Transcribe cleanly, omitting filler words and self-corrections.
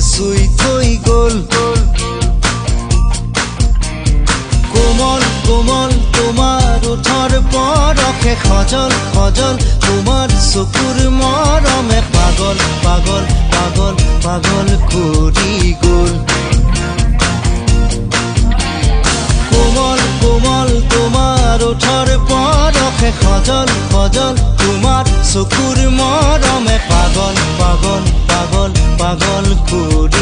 চুই থৈ গ'ল কোমল কোমল তোমাৰ ওঠৰ পৰশে সজল সজল তোমাৰ চকুৰ মৰমে পাগল পাগল পাগল পাগল কৰি গ'ল কোমল কোমল তোমাৰ ওঠৰ পৰশে সজল সজল তোমাৰ চকুৰ মৰমে পাগল পাগল পাগল পাগল কৰি